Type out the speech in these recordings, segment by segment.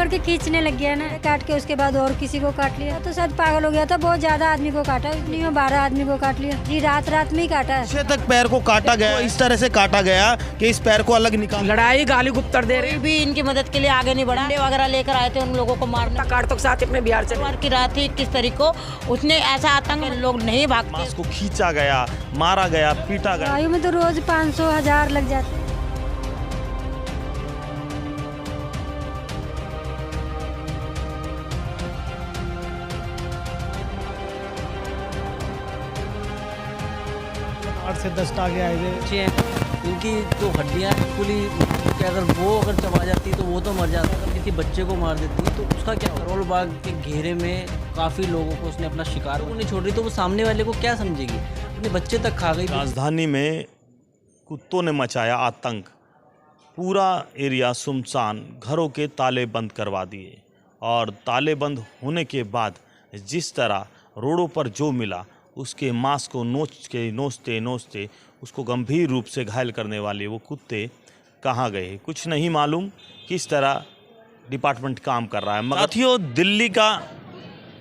के खींचने लग गया ना, काट के उसके बाद और किसी को काट लिया। तो शायद पागल हो गया था, बहुत ज्यादा आदमी को काटा, इतनी में 12 आदमी को काट लिया जी, रात में ही काटा है। पीछे तक पैर को काटा गया, इस तरह से काटा गया कि इस पैर को अलग निकाल। लड़ाई गाली गुप्तर दे रही भी इनकी मदद के लिए आगे नहीं बढ़ा, वगैरह लेकर आए थे उन लोगों को मारने। काट तो साथ अपने बिहार से की रात थी 21 तारीख को, उसने ऐसा आतंक, लोग नहीं भागते। उसको खींचा गया, मारा गया, पीटा गया। वायु में तो रोज 500-1000 लग जाते। से 10 टाँगे आए थे। इनकी जो हड्डियाँ बिल्कुल ही, अगर चबा जाती तो वो तो मर जाता, अगर किसी बच्चे को मार देती तो उसका क्या। करोल बाग के घेरे में काफ़ी लोगों को उसने अपना शिकार वो नहीं छोड़ रही, तो वो सामने वाले को क्या समझेगी, अपने बच्चे तक खा गई। राजधानी में कुत्तों ने मचाया आतंक, पूरा एरिया सुनसान, घरों के ताले बंद करवा दिए। और ताले बंद होने के बाद जिस तरह रोडों पर जो मिला उसके मांस को नोचते नोचते उसको गंभीर रूप से घायल करने वाले वो कुत्ते कहाँ गए, कुछ नहीं मालूम किस तरह डिपार्टमेंट काम कर रहा है। साथियों, दिल्ली का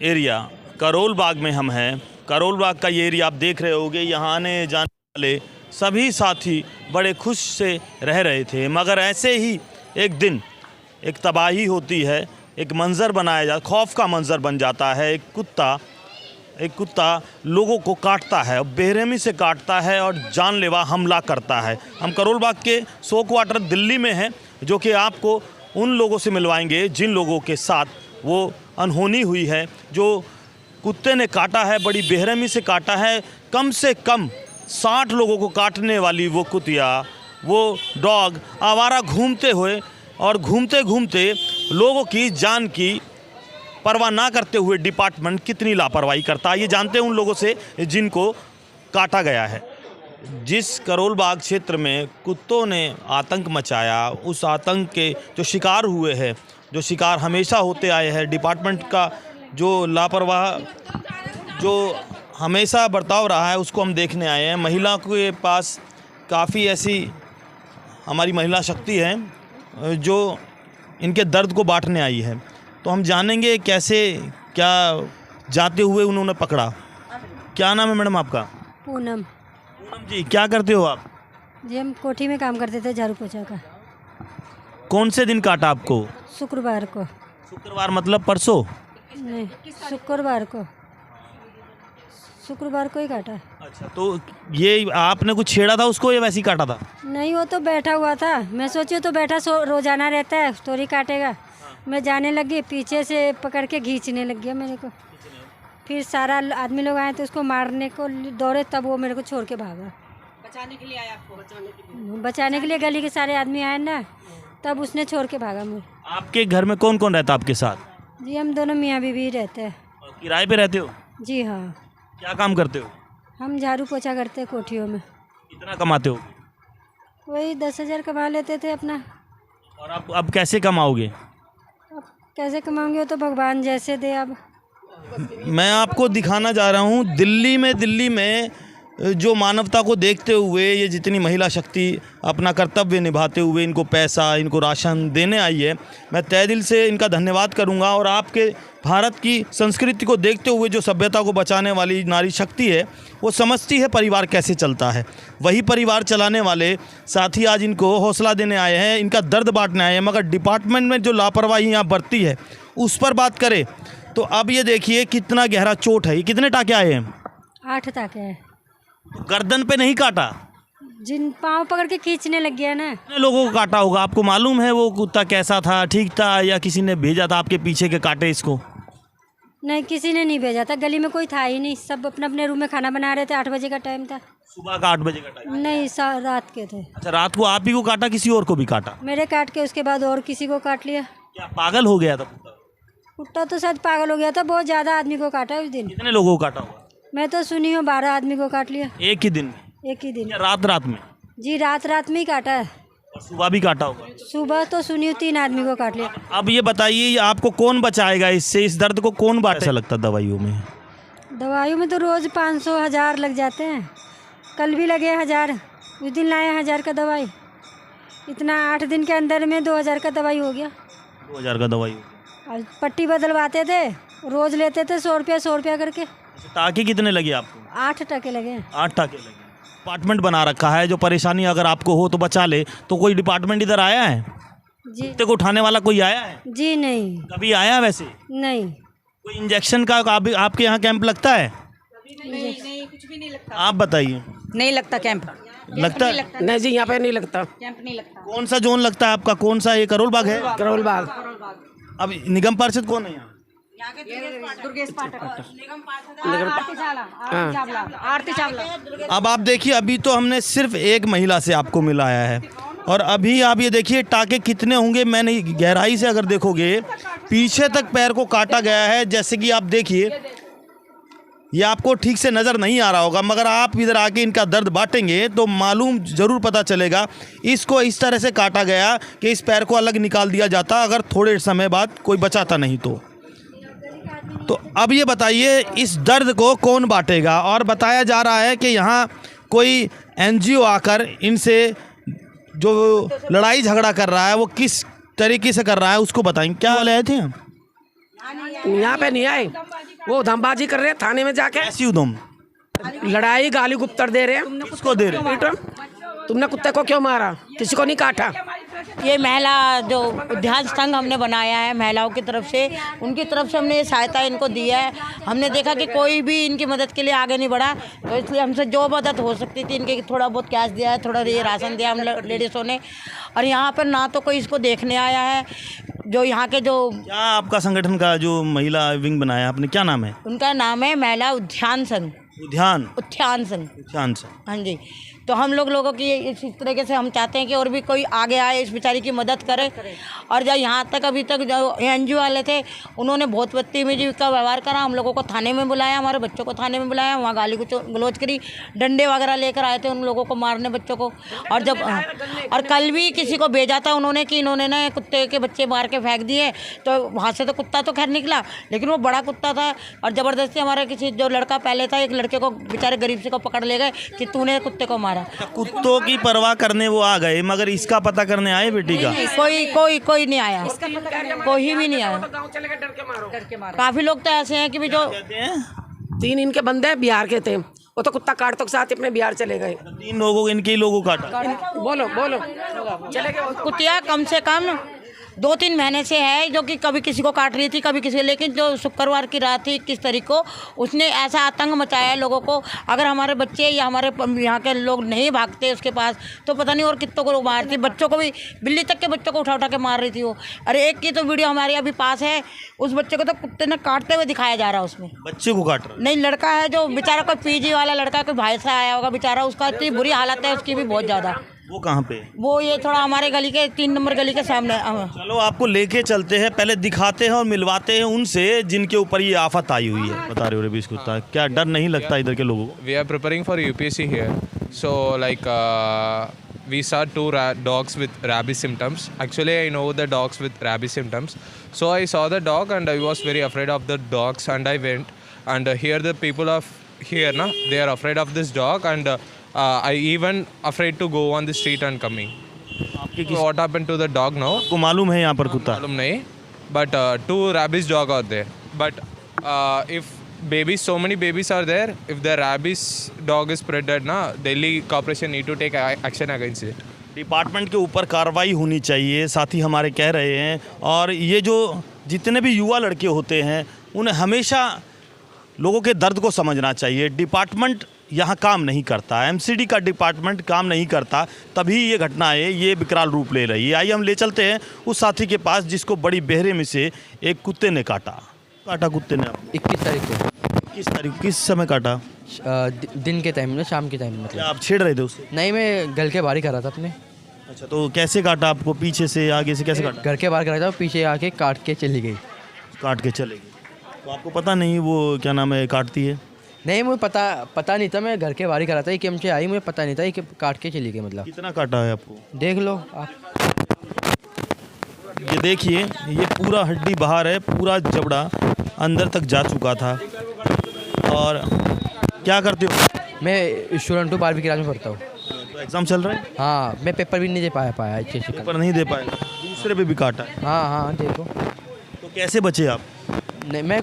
एरिया करोल बाग में हम हैं। करोल बाग का ये एरिया आप देख रहे होंगे, यहाँ आने जाने वाले सभी साथी बड़े खुश से रह रहे थे, मगर ऐसे ही एक दिन एक तबाही होती है, एक मंज़र बनाया जाता, खौफ का मंज़र बन जाता है। एक कुत्ता लोगों को काटता है, बेरहमी से काटता है और जानलेवा हमला करता है। हम करोल बाग के 100 क्वार्टर दिल्ली में हैं, जो कि आपको उन लोगों से मिलवाएंगे जिन लोगों के साथ वो अनहोनी हुई है, जो कुत्ते ने काटा है, बड़ी बेरहमी से काटा है। कम से कम 60 लोगों को काटने वाली वो कुतिया, वो डॉग आवारा घूमते हुए और घूमते घूमते लोगों की जान की परवाह ना करते हुए डिपार्टमेंट कितनी लापरवाही करता है, ये जानते हैं उन लोगों से जिनको काटा गया है। जिस करोल बाग क्षेत्र में कुत्तों ने आतंक मचाया, उस आतंक के जो शिकार हुए हैं, जो शिकार हमेशा होते आए हैं, डिपार्टमेंट का जो लापरवाह जो हमेशा बर्ताव रहा है, उसको हम देखने आए हैं। महिला के पास काफ़ी ऐसी हमारी महिला शक्ति है जो इनके दर्द को बांटने आई है। तो हम जानेंगे कैसे क्या जाते हुए उन्होंने पकड़ा। क्या नाम है मैडम आपका? पूनम। पूनम जी, क्या करते हो आप? जी हम कोठी में काम करते थे, झाड़ू पोछा का। कौन से दिन काटा आपको? शुक्रवार को। शुक्रवार मतलब परसों? नहीं, शुक्रवार को ही काटा। अच्छा, तो ये आपने कुछ छेड़ा था उसको या वैसे ही काटा था? नहीं, वो तो बैठा हुआ था, मैं सोची तो बैठा रोजाना रहता है, थोड़ी काटेगा। मैं जाने लगी, पीछे से पकड़ के खींचने लग गया मेरे को। फिर सारा आदमी लोग आए तो उसको मारने को दौड़े, तब वो मेरे को छोड़ के भागा। बचाने के लिए आया आपको? बचाने के लिए गली के सारे आदमी आए ना, तब उसने छोड़ के भागा मुझे। आपके घर में कौन कौन रहता है आपके साथ? जी हम दोनों मियाँ बीवी रहते हैं। किराए पे रहते हो? जी हाँ। क्या काम करते हो? हम झाड़ू पोछा करते हैं कोठियों में। कितना कमाते हो? वही 10,000 कमा लेते थे अपना। और आप अब कैसे कमाओगे? अब कैसे कमाऊंगे, वो तो भगवान जैसे दे। अब मैं आपको दिखाना जा रहा हूँ दिल्ली में जो मानवता को देखते हुए ये जितनी महिला शक्ति अपना कर्तव्य निभाते हुए इनको पैसा, इनको राशन देने आई है, मैं तहे दिल से इनका धन्यवाद करूँगा। और आपके भारत की संस्कृति को देखते हुए जो सभ्यता को बचाने वाली नारी शक्ति है, वो समझती है परिवार कैसे चलता है। वही परिवार चलाने वाले साथी आज इनको हौसला देने आए हैं, इनका दर्द बांटने आए हैं। मगर डिपार्टमेंट में जो लापरवाही यहाँ बरती है उस पर बात करें तो अब ये देखिए कितना गहरा चोट है। ये कितने टाके आए हैं? 8 टाके हैं। गर्दन पे नहीं काटा? जिन पाँव पकड़ के खींचने लग गया ना। कितने लोगों को काटा होगा? आपको मालूम है वो कुत्ता कैसा था, ठीक था, या किसी ने भेजा था आपके पीछे के काटे इसको? नहीं, किसी ने नहीं भेजा था, गली में कोई था ही नहीं, सब अपने अपने रूम में खाना बना रहे थे। 8 बजे का टाइम था। सुबह का 8 बजे का टाइम? नहीं, रात के थे। अच्छा, रात को आप ही को काटा, किसी और को भी काटा? मेरे काट के उसके बाद और किसी को काट लिया। क्या पागल हो गया था कुत्ता? कुत्ता तो शायद पागल हो गया था, बहुत ज्यादा आदमी को काटा उस दिन। कितने लोगों को काटा होगा? मैं तो सुनी हूँ 12 आदमी को काट लिया एक ही दिन में? एक ही दिन। या रात में? जी रात में ही काटा है। और सुबह भी काटा होगा? सुबह तो सुनी हूँ 3 आदमी को काट लिया। अब ये बताइए आपको कौन बचाएगा इससे? इस दर्द को कौन बांटे? ऐसा लगता दवाइयों में? दवाइयों में तो रोज 500-1000 लग जाते हैं। कल भी लगे 1000, उस दिन लाए 1000 का दवाई। इतना 8 दिन के अंदर में 2000 का दवाई हो गया। 2000 का दवाई? और पट्टी बदलवाते थे, रोज लेते थे 100 रुपया करके। टाके कितने लगे आपको? 8 टके लगे। 8 टाके लगे। डिपार्टमेंट बना रखा है, जो परेशानी अगर आपको हो तो बचा ले, तो कोई डिपार्टमेंट इधर आया है? जी कुत्ते को उठाने वाला कोई आया है? जी नहीं, कभी आया है वैसे? नहीं कोई इंजेक्शन का आपके यहाँ कैंप लगता है? नहीं, कुछ भी नहीं लगता। आप बताइए। नहीं लगता कैंप। लगता है? नहीं जी, यहाँ पे नहीं लगता। कैंप नहीं लगता। कौन सा जोन लगता है आपका? कौन सा? ये करोल बाग है? करोल बाग। अब निगम पार्षद कौन है यहाँ? दुर्गेश पाठक, आरती चावला। अब आप देखिए, अभी तो हमने सिर्फ एक महिला से आपको मिलाया है, और अभी आप ये देखिए टाके कितने होंगे। मैंने गहराई से अगर देखोगे, पीछे तक पैर को काटा गया है। जैसे कि आप देखिए, ये आपको ठीक से नज़र नहीं आ रहा होगा, मगर आप इधर आके इनका दर्द बांटेंगे तो मालूम ज़रूर पता चलेगा। इसको इस तरह से काटा गया कि इस पैर को अलग निकाल दिया जाता अगर थोड़े समय बाद कोई बचाता नहीं तो अब ये बताइए, इस दर्द को कौन बांटेगा? और बताया जा रहा है कि यहाँ कोई एनजीओ आकर इनसे जो लड़ाई झगड़ा कर रहा है वो किस तरीके से कर रहा है उसको बताएंगे। क्या वाले आए थे हम? यहाँ पे नहीं आए, वो उधमबाजी कर रहे हैं थाने में जाके। ऐसी उधम लड़ाई गाली गुप्तर दे रहे हैं। किसको दे रहे हैं? तुमने कुत्ते को क्यों मारा? किसी को नहीं काटा। ये महिला जो उद्यान संघ हमने बनाया है महिलाओं की तरफ से, उनकी तरफ से हमने ये सहायता इनको दी है। हमने देखा कि कोई भी इनकी मदद के लिए आगे नहीं बढ़ा, तो इसलिए हमसे जो मदद हो सकती थी इनके थोड़ा बहुत कैश दिया है, थोड़ा ये राशन दिया हम लेडीज़ों ने। और यहाँ पर ना तो कोई इसको देखने आया है, जो यहाँ के जो क्या आपका संगठन का जो महिला विंग बनाया आपने, क्या नाम है? उनका नाम है महिला उद्यान संघ। उत्थान संघ। हाँ जी। तो हम लोगों की इस तरीके से हम चाहते हैं कि और भी कोई आगे आए, इस बेचारी की मदद करे। और जब यहाँ तक अभी तक जो एनजीओ वाले थे, उन्होंने बहुत बदतमीजी का व्यवहार करा। हम लोगों को थाने में बुलाया, हमारे बच्चों को थाने में बुलाया, वहाँ गाली गलौज करी, डंडे वगैरह लेकर आए थे उन लोगों को मारने, बच्चों को। और कल भी किसी को भेजा था उन्होंने कि इन्होंने ना कुत्ते के बच्चे मार के फेंक दिए, तो वहाँ से तो कुत्ता तो खैर निकला, लेकिन वो बड़ा कुत्ता था। और ज़बरदस्ती हमारे किसी जो लड़का पहले था, एक लड़के को बेचारे गरीब से को पकड़ ले गए कि तूने कुत्ते को मारा। कुत्तों की परवाह करने वो आ गए, मगर इसका पता करने आए बेटी का? कोई नहीं आया, कोई भी नहीं आया। काफी लोग तो ऐसे हैं कि भी जो 3 इनके बंदे बिहार के थे, वो तो कुत्ता काटने के साथ अपने बिहार चले गए। 3 लोगों इनके ही लोगों काटा। बोलो चले गए। कुतिया कम से कम 2-3 महीने से है, जो कि कभी किसी को काट रही थी, कभी किसी, लेकिन जो शुक्रवार की रात थी 21 तारीख को, उसने ऐसा आतंक मचाया है लोगों को। अगर हमारे बच्चे या हमारे यहाँ के लोग नहीं भागते उसके पास, तो पता नहीं और कितनों को मारती। बच्चों को भी, बिल्ली तक के बच्चों को उठा के मार रही थी वो। अरे एक की तो वीडियो हमारे अभी पास है, उस बच्चे को तो कुत्ते ने काटते हुए दिखाया जा रहा है। उसमें बच्चे को काट रहा? नहीं, लड़का है जो बेचारा, कोई पीजी वाला लड़का, कोई भाई से आया होगा बेचारा, उसका इतनी बुरी हालत है उसकी भी बहुत ज़्यादा। वो कहाँ पे? वो ये थोड़ा हमारे गली के 3 नंबर गली के सामने। चलो आपको लेके चलते हैं, पहले दिखाते हैं और मिलवाते हैं उनसे जिनके ऊपर ये आफत आई हुई है। बता रहे हो रवि कुत्ता, क्या डर नहीं लगता इधर के लोगों को? We are preparing for UPSC here, so like we saw 2 dogs with rabies symptoms. Actually, I know the dogs with rabies symptoms, so I saw the dog and I was very afraid of the dogs, and I went and here the people of here, na, they are afraid of this dog, and I even afraid to go on the street and coming. What happened to the dog now? आपको मालूम है यहाँ पर कुत्ता? मालूम नहीं, but 2 rabies dog are there. But if babies, so many babies are there, if the rabies dog is spreaded, na, Delhi corporation need to take action against it. Department के ऊपर कार्रवाई होनी चाहिए, साथी हमारे कह रहे हैं। और ये जो जितने भी युवा लड़के होते हैं, उन्हें हमेशा लोगों के दर्द को समझना चाहिए। डिपार्टमेंट यहाँ काम नहीं करता, एमसीडी का डिपार्टमेंट काम नहीं करता, तभी ये घटनाएं ये विकराल रूप ले रही है। आइए हम ले चलते हैं उस साथी के पास जिसको बड़ी बेहरे में से एक कुत्ते ने काटा कुत्ते ने। 21 तारीख को। 21 तारीख किस समय काटा? दिन के टाइम में, शाम के टाइम में। मतलब आप छेड़ रहे थे उससे? नहीं, मैं घर के बाहर ही कर रहा था अपने। अच्छा, तो कैसे काटा आपको? पीछे से, आगे से, कैसे काटा? घर के बाहर कर रहा था, पीछे आके काट के चली गई। काट के चले गई? तो आपको पता नहीं वो क्या नाम है काटती है? नहीं, मुझे पता नहीं था, मैं घर के बाहर ही कर रहा था। एक हमसे आई, मुझे पता नहीं था कि काट के चली गई। मतलब कितना काटा है आपको? देख लो आप, ये देखिए, ये पूरा हड्डी बाहर है, पूरा जबड़ा अंदर तक जा चुका था। और क्या करते हो? मैं स्टूडेंट हूँ, 12वीं क्लास में पढ़ता हूँ। तो एग्ज़ाम चल रहा है? हाँ, मैं पेपर भी नहीं दे पाया अच्छे से। पेपर नहीं दे पाया, दूसरे पे भी काटा है? हाँ, देखो। तो कैसे बचे आप? नहीं, मैं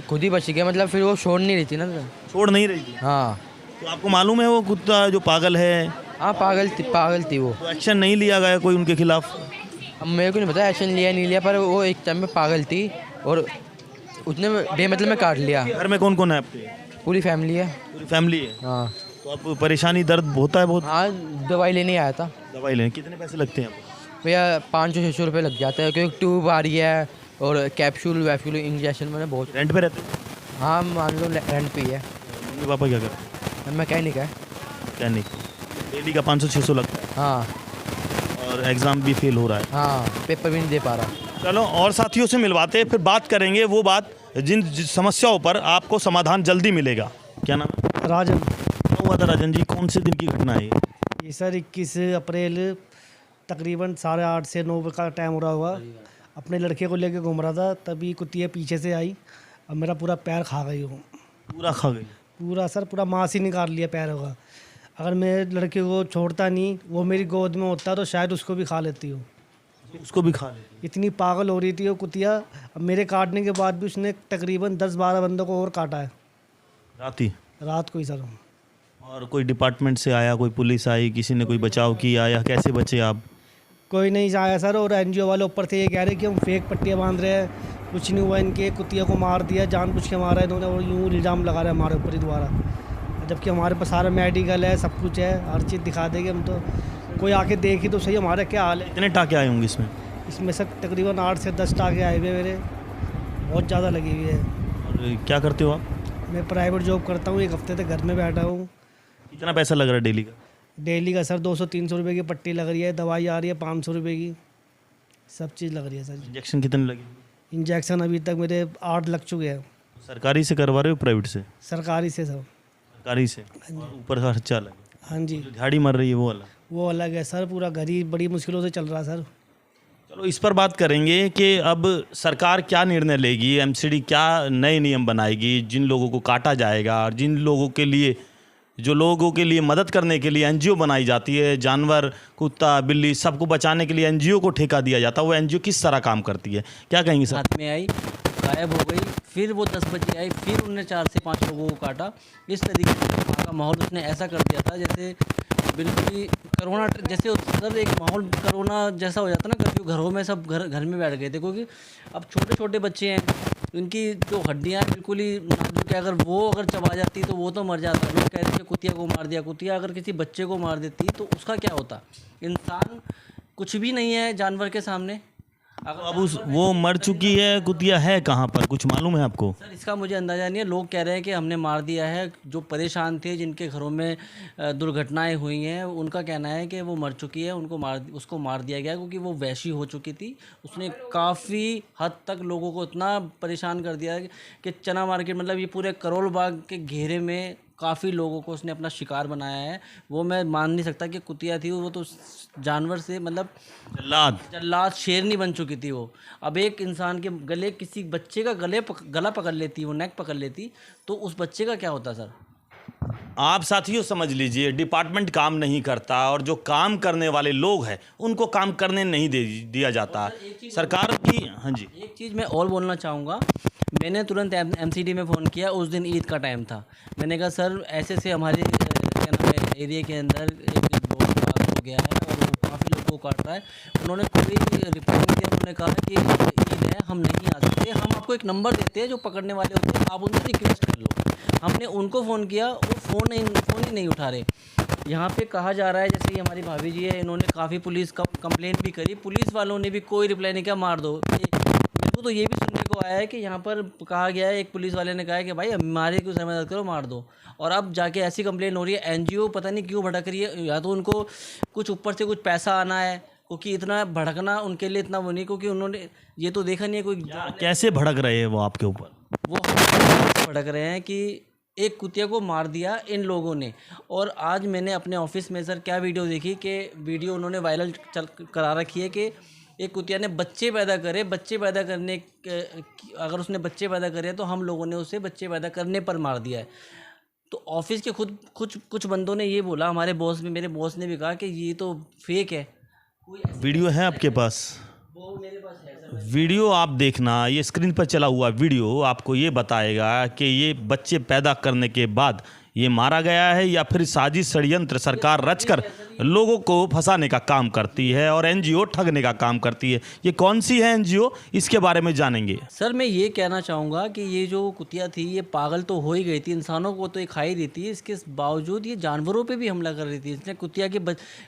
खुद ही बच गया, मतलब फिर वो छोड़ नहीं रही थी ना सर। छोड़ नहीं रही थी? हाँ तो आपको मालूम है वो कुत्ता जो पागल है? हाँ, पागल थी वो। तो एक्शन नहीं लिया गया कोई उनके खिलाफ? अब मेरे को नहीं पता एक्शन लिया नहीं लिया, पर वो एक टाइम में पागल थी और उसने बेमतलब में काट लिया। घर में कौन कौन है आपके? पूरी फैमिली है। पूरी फैमिली है? हाँ तो आप परेशानी दर्द होता है बहुत? हाँ, दवाई लेने आया था। दवाई लेने कितने पैसे लगते हैं आपको? भैया 500-600 रुपये लग जाते हैं, क्योंकि ट्यूब आ रही है और कैप्सूल वैप्सूल इंजेक्शन मैंने बहुत। रेंट पे रहते हैं? हाँ, मान लो रेंट पे ही है। मम्मी पापा क्या करते हैं? मैकेनिक है। क्या नहीं, डेली का 500-600 लगता है हाँ और एग्ज़ाम भी फेल हो रहा है। हाँ, पेपर भी नहीं दे पा रहा। चलो और साथियों से मिलवाते हैं, फिर बात करेंगे वो बात जिन समस्याओं पर आपको समाधान जल्दी मिलेगा। क्या नाम है? राजन। क्या हुआ था राजन जी, कौन से दिन की घटना है ये? ये सर 21 अप्रैल तकरीबन 8:30 से 9 का टाइम हो रहा होगा। अपने लड़के को लेके घूम रहा था, तभी कुतिया पीछे से आई। अब मेरा पूरा पैर खा गई वो। पूरा खा गई? पूरा सर, पूरा मांस ही निकाल लिया पैरों का। अगर मैं लड़के को छोड़ता नहीं, वो मेरी गोद में होता तो शायद उसको भी खा लेती हूँ। उसको भी खा लेती? इतनी पागल हो रही थी वो कुतिया। अब मेरे काटने के बाद भी उसने तकरीबन 10-12 बंदों को और काटा है रात को ही सर। और कोई डिपार्टमेंट से आया, कोई पुलिस आई, किसी ने कोई बचाव किया या कैसे बचे आप? कोई नहीं आया सर। और एनजीओ वाले ऊपर से ये कह रहे कि हम फेक पट्टियाँ बांध रहे हैं, कुछ नहीं हुआ, इनके कुतिया को मार दिया, जानबूझ के मारा है इन्होंने, और यूँ इल्ज़ाम लगा रहे हैं हमारे ऊपर ही दोबारा। जबकि हमारे पास सारा मेडिकल है, सब कुछ है, हर चीज़ दिखा देंगे हम। तो कोई आके देखी तो सही हमारा क्या हाल है। कितने टाके आए होंगे इसमें? इसमें सर तकरीबन 8 से 10 टाके आए हुए मेरे, बहुत ज़्यादा लगी हुई है। और क्या करते हो आप? मैं प्राइवेट जॉब करता हूँ, 1 हफ्ते तक घर में बैठा हूँ। कितना पैसा लग रहा है डेली का? डेली का सर 200-300 रुपये की पट्टी लग रही है, दवाई आ रही है 500 रुपये की, सब चीज़ लग रही है सर। इंजेक्शन कितने लगे? इंजेक्शन अभी तक मेरे 8 लग चुके हैं। सरकारी से करवा रहे हो प्राइवेट से? सरकारी से सब। सरकारी से, और ऊपर का खर्चा अलग? हाँ जी, जो झाड़ी मर रही है वो अलग? वो अलग है सर। पूरा घर ही बड़ी मुश्किलों से चल रहा है सर। चलो इस पर बात करेंगे कि अब सरकार क्या निर्णय लेगी, एमसीडी क्या नए नियम बनाएगी, जिन लोगों को काटा जाएगा और जिन लोगों के लिए, जो लोगों के लिए मदद करने के लिए एनजीओ बनाई जाती है, जानवर कुत्ता बिल्ली सबको बचाने के लिए एनजीओ को ठेका दिया जाता है, वो एनजीओ किस तरह काम करती है, क्या कहेंगे सर? हाथ में आई, गायब हो गई, फिर वो 10 बजे आई, फिर उन्होंने 4 से 5 लोगों को काटा। इस तरीके से वहाँ का माहौल उसने ऐसा कर दिया था जैसे बिल्कुल ही कोरोना जैसे सर, एक माहौल कोरोना जैसा हो जाता ना, कर्फ्यू, घरों में सब घर में बैठ गए थे, क्योंकि अब छोटे छोटे बच्चे हैं, उनकी जो हड्डियाँ हैं बिल्कुल ही नाजुक है, अगर चबा जाती तो वो तो मर जाता। लोग कहते हैं कुतिया को मार दिया, कुतिया अगर किसी बच्चे को मार देती तो उसका क्या होता? इंसान कुछ भी नहीं है जानवर के सामने। अब वो मर चुकी है, कुतिया है कहाँ पर, कुछ मालूम है आपको? सर इसका मुझे अंदाज़ा नहीं है। लोग कह रहे हैं कि हमने मार दिया है। जो परेशान थे, जिनके घरों में दुर्घटनाएं हुई हैं, उनका कहना है कि वो मर चुकी है, उसको मार दिया गया, क्योंकि वो वैशी हो चुकी थी। उसने काफ़ी हद तक लोगों को इतना परेशान कर दिया कि चना मार्केट, मतलब ये पूरे करोल बाग के घेरे में काफ़ी लोगों को उसने अपना शिकार बनाया है। वो मैं मान नहीं सकता कि कुतिया थी, वो तो जानवर से, मतलब जल्लाद शेरनी बन चुकी थी वो। अब एक इंसान के गले, किसी बच्चे का गला पकड़ लेती, वो नेक पकड़ लेती, तो उस बच्चे का क्या होता सर? आप साथियों समझ लीजिए, डिपार्टमेंट काम नहीं करता और जो काम करने वाले लोग हैं उनको काम करने नहीं दिया जाता सरकार की। हाँ जी, एक चीज़ मैं और बोलना चाहूँगा। मैंने तुरंत एमसीडी में फ़ोन किया, उस दिन ईद का टाइम था। मैंने कहा सर ऐसे से हमारे क्या नाम है एरिया के अंदर एक डॉग हो गया है और वो काफ़ी लोगों को काट रहा है। उन्होंने कोई रिप्लाई नहीं दिया। उन्होंने कहा कि ईद है, हम नहीं आ सकते, हम आपको एक नंबर देते हैं जो पकड़ने वाले होते हैं, आप उनसे रिक्वेस्ट कर लो। हमने उनको फ़ोन किया, वो फ़ोन ही नहीं उठा रहे। यहाँ पे कहा जा रहा है, जैसे कि हमारी भाभी जी है, इन्होंने काफ़ी पुलिस का कंप्लेन भी करी, पुलिस वालों ने भी कोई रिप्लाई नहीं किया, मार दो। मेरे को तो ये भी सुनने को आया है कि यहाँ पर कहा गया है, एक पुलिस वाले ने कहा है कि भाई हमारे को मदद करो, मार दो। और अब जाके ऐसी कंप्लेन हो रही है। एनजीओ पता नहीं क्यों भड़क रही है, या तो उनको कुछ ऊपर से कुछ पैसा आना है, क्योंकि इतना भड़कना उनके लिए इतना वो नहीं, क्योंकि उन्होंने ये तो देखा नहीं है कोई। कैसे भड़क रहे हैं वो आपके ऊपर? वो भड़क रहे हैं कि एक कुतिया को मार दिया इन लोगों ने। और आज मैंने अपने ऑफिस में सर क्या वीडियो देखी कि वीडियो उन्होंने वायरल करा रखी है कि एक कुतिया ने बच्चे पैदा करे, बच्चे पैदा करने अगर उसने बच्चे पैदा करे तो हम लोगों ने उसे बच्चे पैदा करने पर मार दिया है। तो ऑफिस के खुद कुछ बंदों ने ये बोला, हमारे बॉस भी, मेरे बॉस ने भी कहा कि ये तो फेक है। वीडियो है आपके पास? वो मेरे पास है सर। वीडियो आप देखना, ये स्क्रीन पर चला हुआ वीडियो आपको ये बताएगा कि ये बच्चे पैदा करने के बाद ये मारा गया है या फिर साजिश षड्यंत्र सरकार रचकर लोगों को फंसाने का काम करती है और एनजीओ ठगने का काम करती है। ये कौन सी है एनजीओ, इसके बारे में जानेंगे। सर मैं ये कहना चाहूँगा कि ये जो कुतिया थी ये पागल तो हो ही गई थी, इंसानों को तो ये खा ही देती है, इसके बावजूद ये जानवरों पे भी हमला कर रही थी। इसने कुतिया के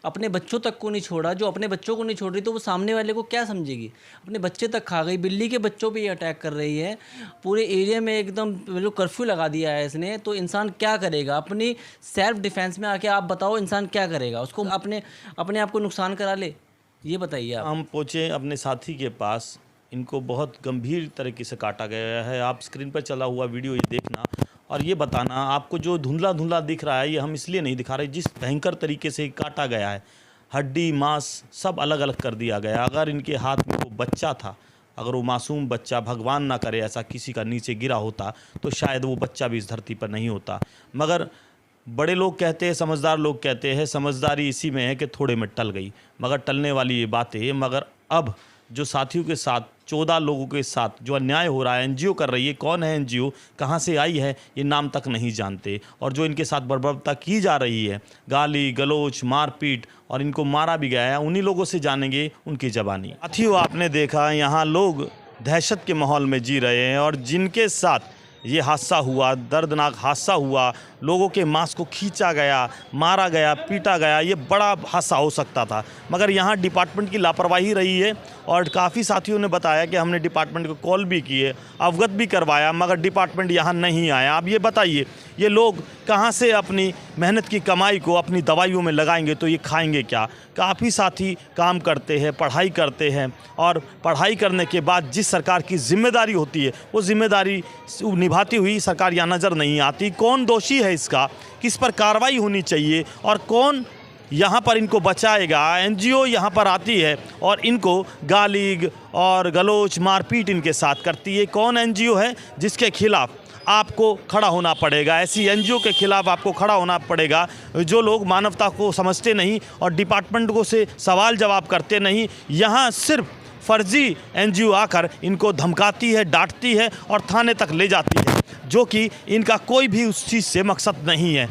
अपने बच्चों तक को नहीं छोड़ा। जो अपने बच्चों को नहीं छोड़ रही तो वो सामने वाले को क्या समझेगी। अपने बच्चे तक खा गई, बिल्ली के बच्चों पर ये अटैक कर रही है। पूरे एरिया में एकदम कर्फ्यू लगा दिया है इसने। तो इंसान क्या करेगा अपनी सेल्फ डिफेंस में आके? आप बताओ इंसान क्या करेगा? उसको अपने आप को नुकसान करा ले, ये बताइए आप। हम पहुँचे अपने साथी के पास, इनको बहुत गंभीर तरीके से काटा गया है। आप स्क्रीन पर चला हुआ वीडियो ये देखना और ये बताना। आपको जो धुंधला धुंधला दिख रहा है ये हम इसलिए नहीं दिखा रहे, जिस भयंकर तरीके से काटा गया है, हड्डी मांस सब अलग अलग कर दिया गया। अगर इनके हाथ में वो बच्चा था, अगर वो मासूम बच्चा, भगवान ना करे ऐसा, किसी का नीचे गिरा होता तो शायद वो बच्चा भी इस धरती पर नहीं होता। मगर बड़े लोग कहते हैं, समझदार लोग कहते हैं, समझदारी इसी में है कि थोड़े में टल गई। मगर टलने वाली ये बातें, मगर अब जो साथियों के साथ 14 लोगों के साथ जो अन्याय हो रहा है, एनजीओ कर रही है। कौन है एनजीओ, कहाँ से आई है, ये नाम तक नहीं जानते। और जो इनके साथ बर्बरता की जा रही है, गाली गलोच मारपीट, और इनको मारा भी गया है, उन्हीं लोगों से जानेंगे उनकी ज़बानी। साथियों आपने देखा यहाँ लोग दहशत के माहौल में जी रहे हैं और जिनके साथ ये हादसा हुआ, दर्दनाक हादसा हुआ, लोगों के मांस को खींचा गया, मारा गया, पीटा गया, ये बड़ा हादसा हो सकता था। मगर यहाँ डिपार्टमेंट की लापरवाही रही है और काफ़ी साथियों ने बताया कि हमने डिपार्टमेंट को कॉल भी किए, अवगत भी करवाया, मगर डिपार्टमेंट यहाँ नहीं आया। अब ये बताइए, ये लोग कहाँ से अपनी मेहनत की कमाई को अपनी दवाइयों में लगाएंगे, तो ये खाएंगे क्या? काफ़ी साथी काम करते हैं, पढ़ाई करते हैं और पढ़ाई करने के बाद जिस सरकार की जिम्मेदारी होती है वो जिम्मेदारी निभाती हुई सरकार यहाँ नज़र नहीं आती। कौन दोषी है इसका, किस पर कार्रवाई होनी चाहिए और कौन यहाँ पर इनको बचाएगा? एनजीओ यहाँ पर आती है और इनको गाली और गलोच मारपीट इनके साथ करती है। कौन एनजीओ है जिसके खिलाफ आपको खड़ा होना पड़ेगा? ऐसी एनजीओ के खिलाफ आपको खड़ा होना पड़ेगा जो लोग मानवता को समझते नहीं और डिपार्टमेंट को से सवाल जवाब करते नहीं। यहाँ सिर्फ फर्जी एनजीओ आकर इनको धमकाती है, डांटती है और थाने तक ले जाती है, जो कि इनका कोई भी उस चीज़ से मकसद नहीं है।